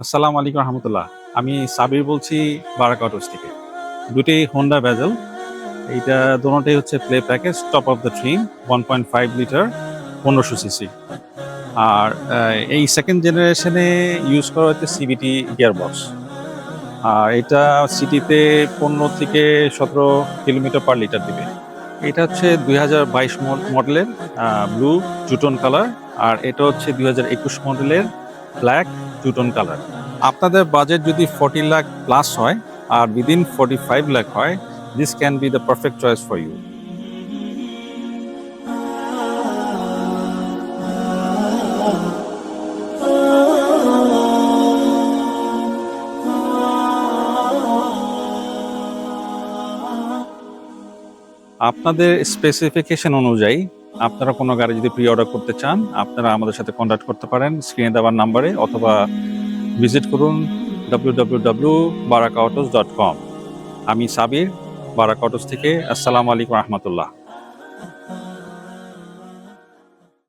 আসসালামু আলাইকুম রহমতুল্লাহ। আমি সাবির বলছি বারাক অটোস থেকে। দুটি হোন্ডা ভেজেল। এইটা দোনোটাই হচ্ছে play package top of the trim 1.5 litre 1500 cc. আর এই সেকেন্ড জেনারেশনে ইউজ করা হচ্ছে সিবিটি গিয়ারবক্স। আর এটা সিটিতে 15 থেকে 17 কিলোমিটার পার লিটার দিবে। এটা হচ্ছে 2022 মডেলের ব্লু টু-টোন কালার। আর এটা হচ্ছে 2021 মডেলের ব্ল্যাক টু-টোন কালার। আপনাদের বাজেট যদি 40 লাখ প্লাস হয় আর উইদিন 45 লাখ হয়, this can be the perfect choice for you. আপনাদের স্পেসিফিকেশন অনুযায়ী আপনারা কোনো গাড়ি যদি প্রি অর্ডার করতে চান, আপনারা আমাদের সাথে কন্ট্যাক্ট করতে পারেন স্ক্রিনে দেওয়ার নাম্বারে, অথবা ভিজিট করুন www.barakautos.com। আমি সাবির, বারাক অটোস থেকে। আসসালামু আলাইকুম রহমতুল্লাহ।